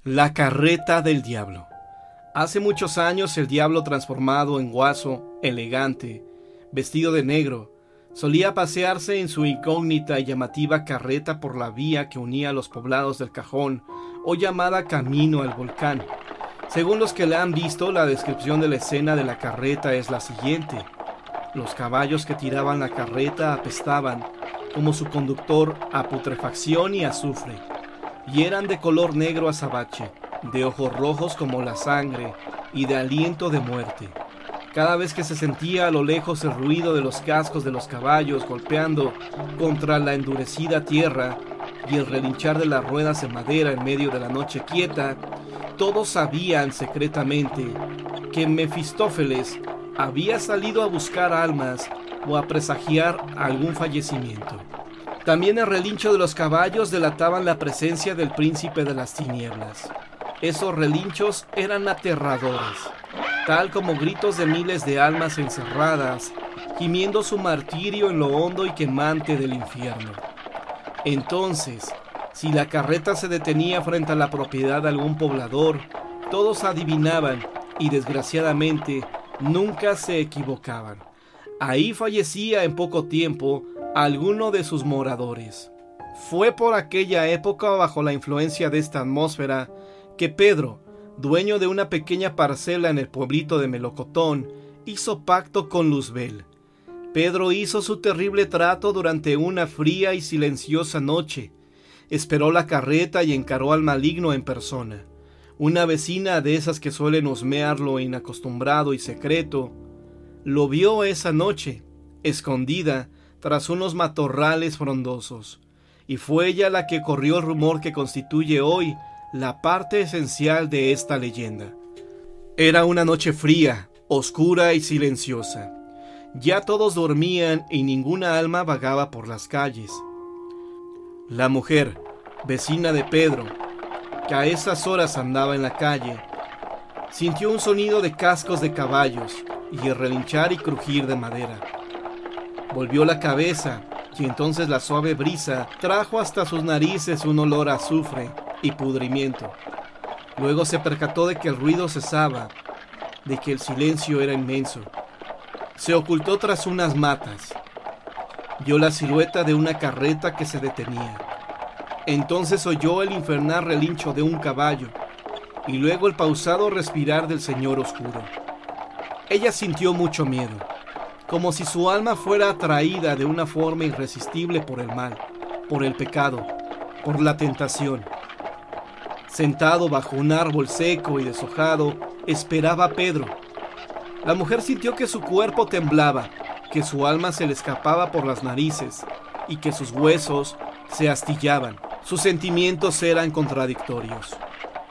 La carreta del diablo. Hace muchos años el diablo, transformado en guaso, elegante, vestido de negro, solía pasearse en su incógnita y llamativa carreta por la vía que unía los poblados del Cajón, o llamada Camino al Volcán. Según los que la han visto, la descripción de la escena de la carreta es la siguiente. Los caballos que tiraban la carreta apestaban, como su conductor, a putrefacción y azufre, y eran de color negro azabache, de ojos rojos como la sangre y de aliento de muerte. Cada vez que se sentía a lo lejos el ruido de los cascos de los caballos golpeando contra la endurecida tierra y el relinchar de las ruedas en madera en medio de la noche quieta, todos sabían secretamente que Mefistófeles había salido a buscar almas o a presagiar algún fallecimiento. También el relincho de los caballos delataban la presencia del príncipe de las tinieblas. Esos relinchos eran aterradores, tal como gritos de miles de almas encerradas, gimiendo su martirio en lo hondo y quemante del infierno. Entonces, si la carreta se detenía frente a la propiedad de algún poblador, todos adivinaban y desgraciadamente nunca se equivocaban. Ahí fallecía en poco tiempo alguno de sus moradores. Fue por aquella época, bajo la influencia de esta atmósfera, que Pedro, dueño de una pequeña parcela en el pueblito de Melocotón, hizo pacto con Luzbel. Pedro hizo su terrible trato durante una fría y silenciosa noche. Esperó la carreta y encaró al maligno en persona. Una vecina de esas que suelen husmear lo inacostumbrado y secreto, lo vio esa noche, escondida tras unos matorrales frondosos, y fue ella la que corrió el rumor que constituye hoy la parte esencial de esta leyenda. Era una noche fría, oscura y silenciosa. Ya todos dormían y ninguna alma vagaba por las calles. La mujer, vecina de Pedro, que a esas horas andaba en la calle, sintió un sonido de cascos de caballos y el relinchar y crujir de madera. Volvió la cabeza y entonces la suave brisa trajo hasta sus narices un olor a azufre y pudrimiento. Luego se percató de que el ruido cesaba, de que el silencio era inmenso. Se ocultó tras unas matas. Vio la silueta de una carreta que se detenía. Entonces oyó el infernal relincho de un caballo y luego el pausado respirar del señor oscuro. Ella sintió mucho miedo, como si su alma fuera atraída de una forma irresistible por el mal, por el pecado, por la tentación. Sentado bajo un árbol seco y deshojado, esperaba a Pedro. La mujer sintió que su cuerpo temblaba, que su alma se le escapaba por las narices y que sus huesos se astillaban. Sus sentimientos eran contradictorios.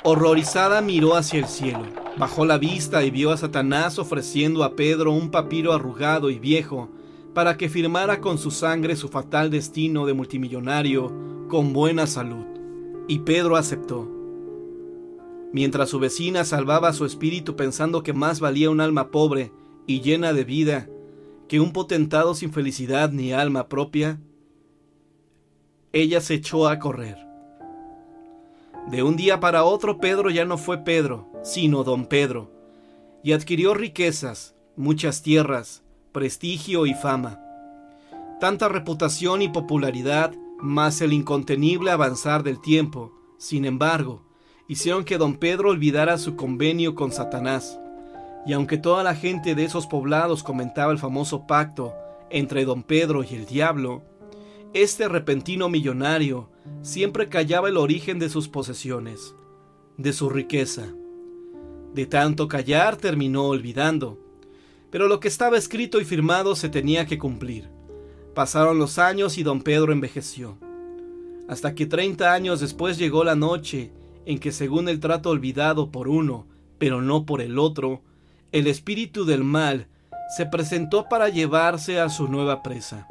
Horrorizada miró hacia el cielo, bajó la vista y vio a Satanás ofreciendo a Pedro un papiro arrugado y viejo para que firmara con su sangre su fatal destino de multimillonario con buena salud. Y Pedro aceptó. Mientras su vecina salvaba su espíritu pensando que más valía un alma pobre y llena de vida que un potentado sin felicidad ni alma propia, ella se echó a correr. De un día para otro Pedro ya no fue Pedro, sino don Pedro, y adquirió riquezas, muchas tierras, prestigio y fama. Tanta reputación y popularidad, más el incontenible avanzar del tiempo, sin embargo, hicieron que don Pedro olvidara su convenio con Satanás, y aunque toda la gente de esos poblados comentaba el famoso pacto entre don Pedro y el diablo, este repentino millonario siempre callaba el origen de sus posesiones, de su riqueza. De tanto callar terminó olvidando, pero lo que estaba escrito y firmado se tenía que cumplir. Pasaron los años y don Pedro envejeció, hasta que 30 años después llegó la noche en que, según el trato olvidado por uno, pero no por el otro, el espíritu del mal se presentó para llevarse a su nueva presa.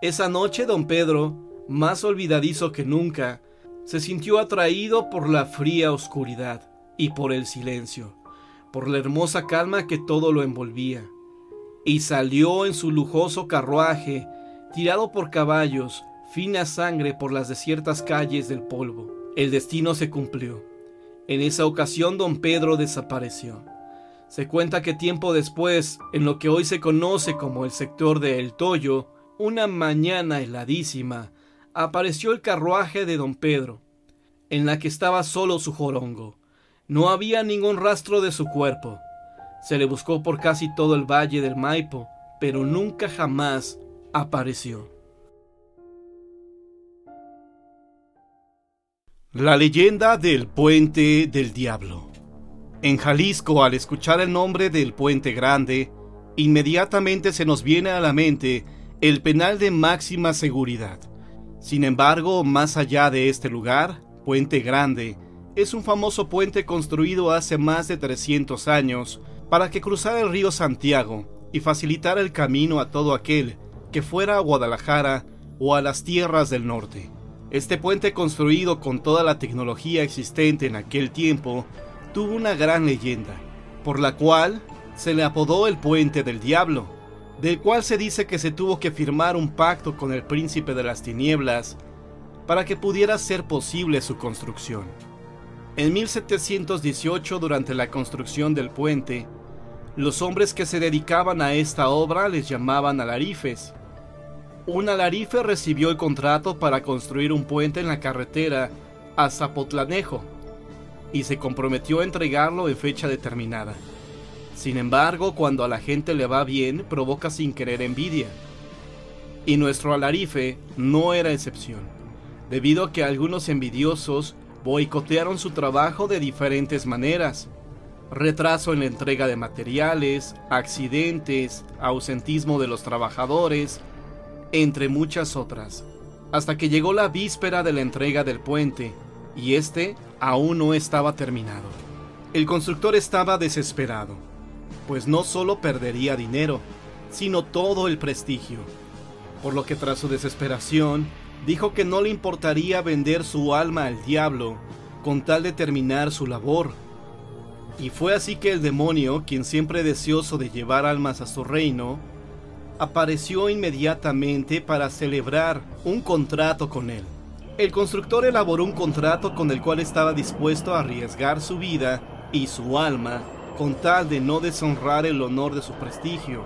Esa noche don Pedro, más olvidadizo que nunca, se sintió atraído por la fría oscuridad y por el silencio, por la hermosa calma que todo lo envolvía, y salió en su lujoso carruaje, tirado por caballos, fina sangre por las desiertas calles del polvo. El destino se cumplió. En esa ocasión don Pedro desapareció. Se cuenta que tiempo después, en lo que hoy se conoce como el sector de El Toyo, una mañana heladísima, apareció el carruaje de don Pedro, en la que estaba solo su jorongo. No había ningún rastro de su cuerpo. Se le buscó por casi todo el valle del Maipo, pero nunca jamás apareció. La leyenda del Puente del Diablo. En Jalisco, al escuchar el nombre del Puente Grande, inmediatamente se nos viene a la mente el penal de máxima seguridad. Sin embargo, más allá de este lugar, Puente Grande es un famoso puente construido hace más de 300 años para que cruzara el río Santiago y facilitara el camino a todo aquel que fuera a Guadalajara o a las tierras del norte. Este puente, construido con toda la tecnología existente en aquel tiempo, tuvo una gran leyenda, por la cual se le apodó el Puente del Diablo, del cual se dice que se tuvo que firmar un pacto con el príncipe de las tinieblas para que pudiera ser posible su construcción. En 1718, durante la construcción del puente, los hombres que se dedicaban a esta obra les llamaban alarifes. Un alarife recibió el contrato para construir un puente en la carretera a Zapotlanejo y se comprometió a entregarlo en fecha determinada. Sin embargo, cuando a la gente le va bien, provoca sin querer envidia. Y nuestro alarife no era excepción, debido a que algunos envidiosos boicotearon su trabajo de diferentes maneras. Retraso en la entrega de materiales, accidentes, ausentismo de los trabajadores, entre muchas otras, hasta que llegó la víspera de la entrega del puente, y este aún no estaba terminado. El constructor estaba desesperado, pues no solo perdería dinero, sino todo el prestigio, por lo que tras su desesperación, dijo que no le importaría vender su alma al diablo con tal de terminar su labor. Y fue así que el demonio, quien siempre deseoso de llevar almas a su reino, apareció inmediatamente para celebrar un contrato con él. El constructor elaboró un contrato con el cual estaba dispuesto a arriesgar su vida y su alma con tal de no deshonrar el honor de su prestigio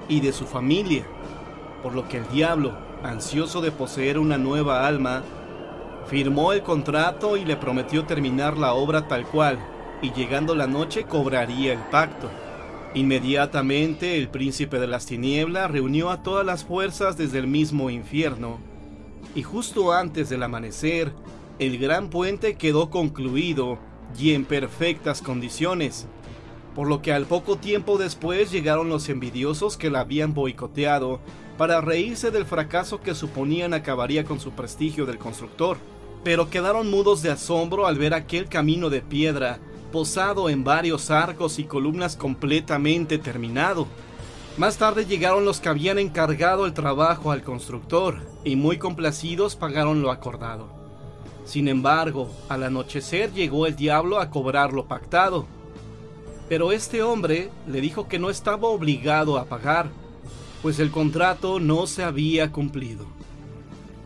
y de su familia, por lo que el diablo, ansioso de poseer una nueva alma, firmó el contrato y le prometió terminar la obra tal cual, y llegando la noche cobraría el pacto. Inmediatamente el príncipe de las tinieblas reunió a todas las fuerzas desde el mismo infierno, y justo antes del amanecer, el gran puente quedó concluido y en perfectas condiciones, por lo que al poco tiempo después llegaron los envidiosos que la habían boicoteado para reírse del fracaso que suponían acabaría con su prestigio del constructor, pero quedaron mudos de asombro al ver aquel camino de piedra posado en varios arcos y columnas completamente terminado. Más tarde llegaron los que habían encargado el trabajo al constructor y muy complacidos pagaron lo acordado. Sin embargo, al anochecer llegó el diablo a cobrar lo pactado, pero este hombre le dijo que no estaba obligado a pagar, pues el contrato no se había cumplido.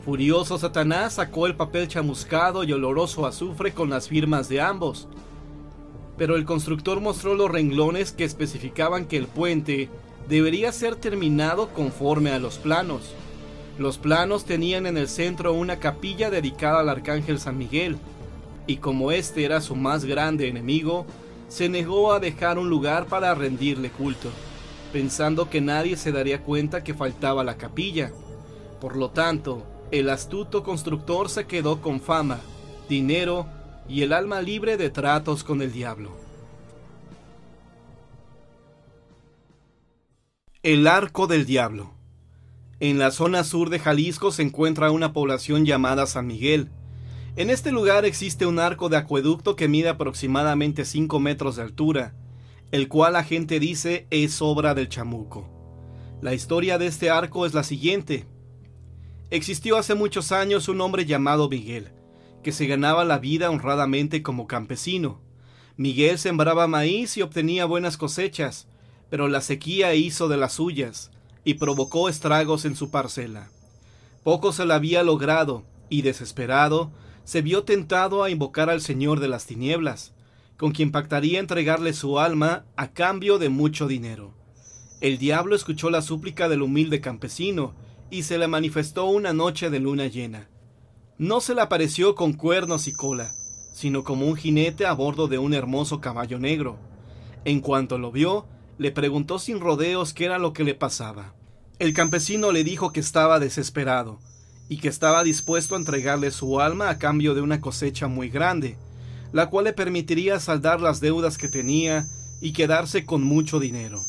Furioso, Satanás sacó el papel chamuscado y oloroso azufre con las firmas de ambos, pero el constructor mostró los renglones que especificaban que el puente debería ser terminado conforme a los planos. Los planos tenían en el centro una capilla dedicada al arcángel San Miguel, y como este era su más grande enemigo, se negó a dejar un lugar para rendirle culto, pensando que nadie se daría cuenta que faltaba la capilla. Por lo tanto, el astuto constructor se quedó con fama, dinero y el alma libre de tratos con el diablo. El Arco del Diablo. En la zona sur de Jalisco se encuentra una población llamada San Miguel. En este lugar existe un arco de acueducto que mide aproximadamente 5 metros de altura, el cual la gente dice es obra del chamuco. La historia de este arco es la siguiente. Existió hace muchos años un hombre llamado Miguel, que se ganaba la vida honradamente como campesino. Miguel sembraba maíz y obtenía buenas cosechas, pero la sequía hizo de las suyas y provocó estragos en su parcela. Poco se le había logrado y, desesperado, se vio tentado a invocar al Señor de las Tinieblas, con quien pactaría entregarle su alma a cambio de mucho dinero. El diablo escuchó la súplica del humilde campesino y se le manifestó una noche de luna llena. No se le apareció con cuernos y cola, sino como un jinete a bordo de un hermoso caballo negro. En cuanto lo vio, le preguntó sin rodeos qué era lo que le pasaba. El campesino le dijo que estaba desesperado y que estaba dispuesto a entregarle su alma a cambio de una cosecha muy grande, la cual le permitiría saldar las deudas que tenía y quedarse con mucho dinero.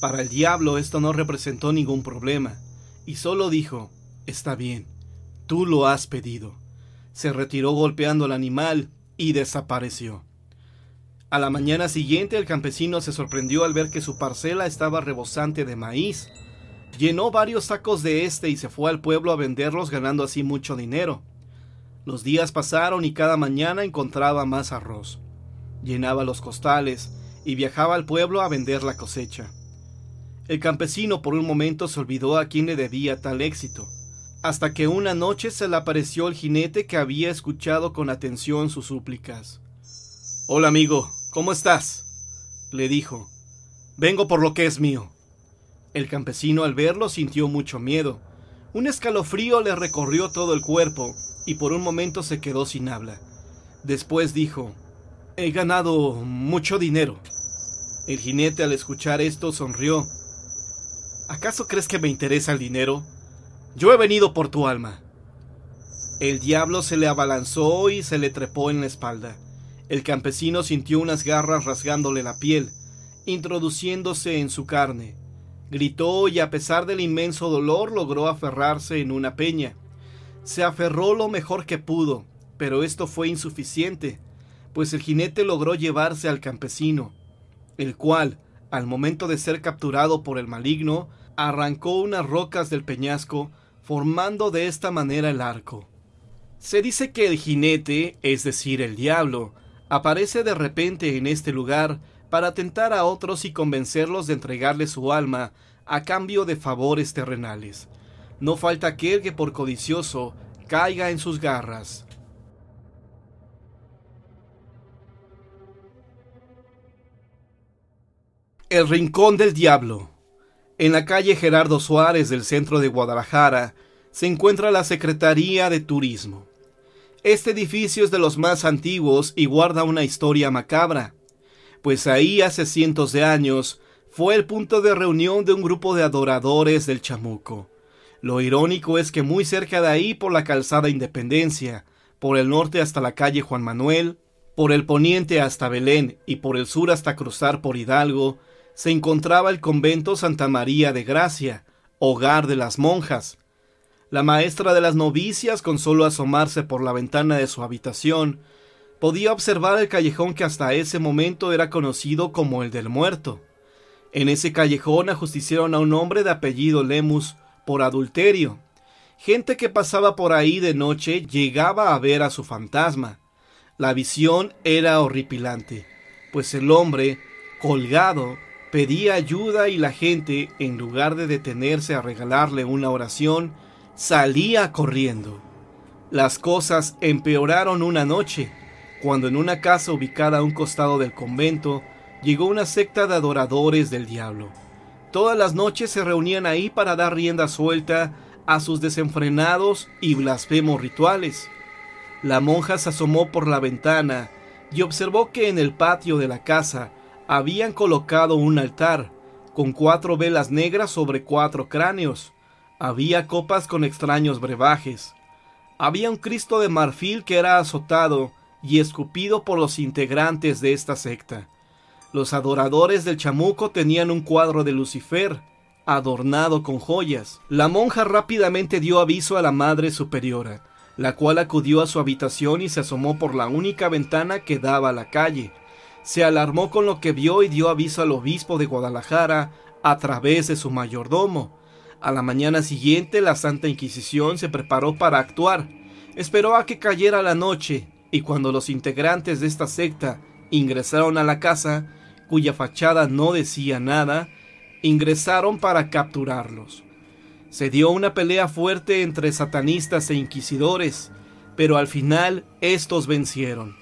Para el diablo esto no representó ningún problema, y solo dijo: «Está bien, tú lo has pedido». Se retiró golpeando al animal y desapareció. A la mañana siguiente el campesino se sorprendió al ver que su parcela estaba rebosante de maíz. Llenó varios sacos de este y se fue al pueblo a venderlos, ganando así mucho dinero. Los días pasaron y cada mañana encontraba más arroz. Llenaba los costales y viajaba al pueblo a vender la cosecha. El campesino por un momento se olvidó a quién le debía tal éxito, hasta que una noche se le apareció el jinete que había escuchado con atención sus súplicas. «Hola amigo, ¿cómo estás?», le dijo. «Vengo por lo que es mío». El campesino al verlo sintió mucho miedo. Un escalofrío le recorrió todo el cuerpo y por un momento se quedó sin habla. Después dijo: «He ganado mucho dinero». El jinete al escuchar esto sonrió. «¿Acaso crees que me interesa el dinero? Yo he venido por tu alma». El diablo se le abalanzó y se le trepó en la espalda. El campesino sintió unas garras rasgándole la piel, introduciéndose en su carne. Gritó y a pesar del inmenso dolor logró aferrarse en una peña. Se aferró lo mejor que pudo, pero esto fue insuficiente, pues el jinete logró llevarse al campesino, el cual, al momento de ser capturado por el maligno, arrancó unas rocas del peñasco, formando de esta manera el arco. Se dice que el jinete, es decir, el diablo, aparece de repente en este lugar para tentar a otros y convencerlos de entregarle su alma a cambio de favores terrenales. No falta aquel que por codicioso caiga en sus garras. El Rincón del Diablo. En la calle Gerardo Suárez del centro de Guadalajara se encuentra la Secretaría de Turismo. Este edificio es de los más antiguos y guarda una historia macabra, pues ahí hace cientos de años fue el punto de reunión de un grupo de adoradores del chamuco. Lo irónico es que muy cerca de ahí, por la calzada Independencia, por el norte hasta la calle Juan Manuel, por el poniente hasta Belén y por el sur hasta cruzar por Hidalgo, se encontraba el convento Santa María de Gracia, hogar de las monjas. La maestra de las novicias, con solo asomarse por la ventana de su habitación, podía observar el callejón que hasta ese momento era conocido como el del muerto. En ese callejón ajusticiaron a un hombre de apellido Lemus por adulterio. Gente que pasaba por ahí de noche llegaba a ver a su fantasma. La visión era horripilante, pues el hombre, colgado, pedía ayuda y la gente, en lugar de detenerse a regalarle una oración, salía corriendo. Las cosas empeoraron una noche, cuando en una casa ubicada a un costado del convento, llegó una secta de adoradores del diablo. Todas las noches se reunían ahí para dar rienda suelta a sus desenfrenados y blasfemos rituales. La monja se asomó por la ventana y observó que en el patio de la casa habían colocado un altar, con 4 velas negras sobre 4 cráneos. Había copas con extraños brebajes. Había un Cristo de marfil que era azotado y escupido por los integrantes de esta secta. Los adoradores del chamuco tenían un cuadro de Lucifer, adornado con joyas. La monja rápidamente dio aviso a la Madre Superiora, la cual acudió a su habitación y se asomó por la única ventana que daba a la calle. Se alarmó con lo que vio y dio aviso al obispo de Guadalajara a través de su mayordomo. A la mañana siguiente la Santa Inquisición se preparó para actuar. Esperó a que cayera la noche y cuando los integrantes de esta secta ingresaron a la casa, cuya fachada no decía nada, ingresaron para capturarlos. Se dio una pelea fuerte entre satanistas e inquisidores. pero al final estos vencieron.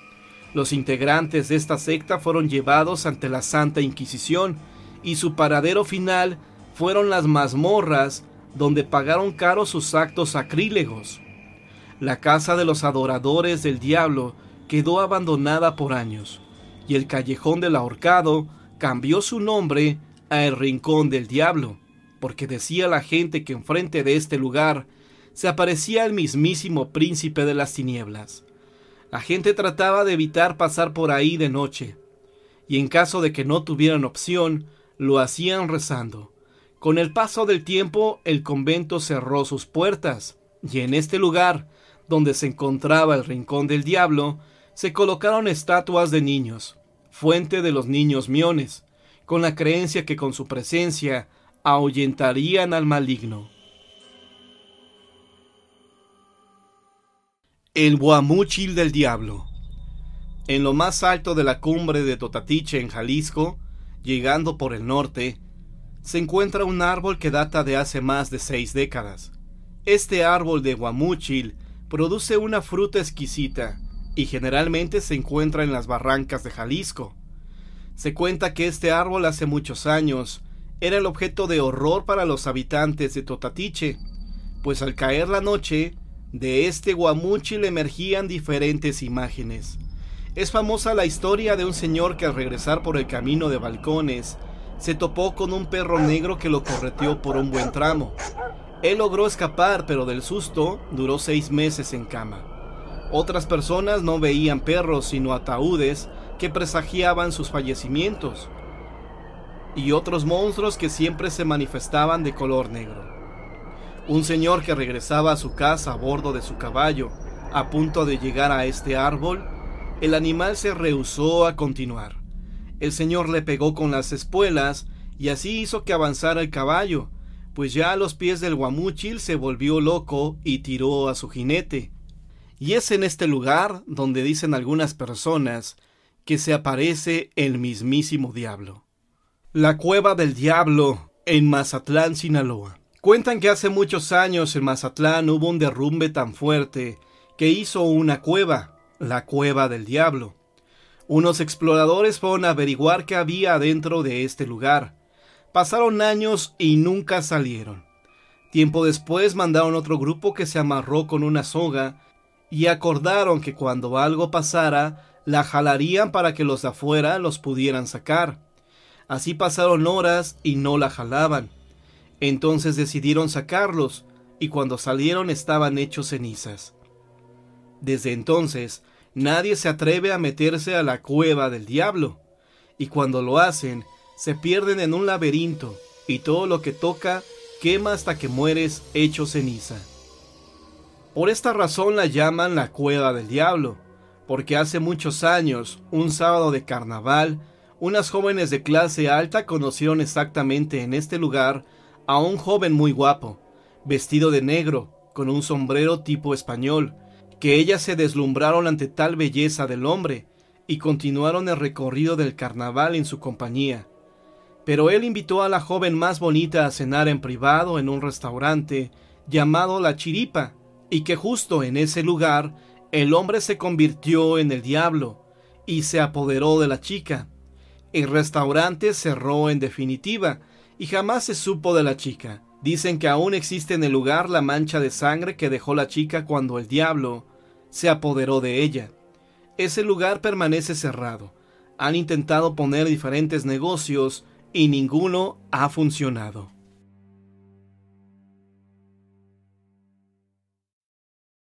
Los integrantes de esta secta fueron llevados ante la Santa Inquisición y su paradero final fueron las mazmorras, donde pagaron caro sus actos sacrílegos. La casa de los adoradores del diablo quedó abandonada por años, y el callejón del ahorcado cambió su nombre a El Rincón del Diablo, porque decía la gente que enfrente de este lugar se aparecía el mismísimo príncipe de las tinieblas. La gente trataba de evitar pasar por ahí de noche, y en caso de que no tuvieran opción, lo hacían rezando. Con el paso del tiempo, el convento cerró sus puertas, y en este lugar, donde se encontraba el Rincón del Diablo, se colocaron estatuas de niños, fuente de los niños miones, con la creencia que con su presencia ahuyentarían al maligno. El Guamúchil del Diablo. En lo más alto de la cumbre de Totatiche, en Jalisco, llegando por el norte, se encuentra un árbol que data de hace más de 6 décadas. Este árbol de guamúchil produce una fruta exquisita y generalmente se encuentra en las barrancas de Jalisco. Se cuenta que este árbol hace muchos años era el objeto de horror para los habitantes de Totatiche, pues al caer la noche, de este guamúchil emergían diferentes imágenes. Es famosa la historia de un señor que al regresar por el camino de Balcones se topó con un perro negro que lo correteó por un buen tramo. Él logró escapar, pero del susto duró 6 meses en cama. Otras personas no veían perros sino ataúdes que presagiaban sus fallecimientos, y otros monstruos que siempre se manifestaban de color negro. Un señor que regresaba a su casa a bordo de su caballo, a punto de llegar a este árbol, el animal se rehusó a continuar. El señor le pegó con las espuelas y así hizo que avanzara el caballo, pues ya a los pies del guamúchil se volvió loco y tiró a su jinete. Y es en este lugar donde dicen algunas personas que se aparece el mismísimo diablo. La Cueva del Diablo, en Mazatlán, Sinaloa. Cuentan que hace muchos años en Mazatlán hubo un derrumbe tan fuerte que hizo una cueva, la Cueva del Diablo. Unos exploradores fueron a averiguar qué había dentro de este lugar. Pasaron años y nunca salieron. Tiempo después mandaron otro grupo que se amarró con una soga y acordaron que cuando algo pasara, la jalarían para que los de afuera los pudieran sacar. Así pasaron horas y no la jalaban. Entonces decidieron sacarlos, y cuando salieron estaban hechos cenizas. Desde entonces, nadie se atreve a meterse a la Cueva del Diablo, y cuando lo hacen, se pierden en un laberinto, y todo lo que toca quema hasta que mueres hecho ceniza. Por esta razón la llaman la Cueva del Diablo, porque hace muchos años, un sábado de carnaval, unas jóvenes de clase alta conocieron exactamente en este lugar a un joven muy guapo, vestido de negro, con un sombrero tipo español, que ellas se deslumbraron ante tal belleza del hombre, y continuaron el recorrido del carnaval en su compañía. Pero él invitó a la joven más bonita a cenar en privado en un restaurante llamado La Chiripa, y que justo en ese lugar el hombre se convirtió en el diablo, y se apoderó de la chica. El restaurante cerró en definitiva, y jamás se supo de la chica. Dicen que aún existe en el lugar la mancha de sangre que dejó la chica cuando el diablo se apoderó de ella. Ese lugar permanece cerrado. Han intentado poner diferentes negocios y ninguno ha funcionado.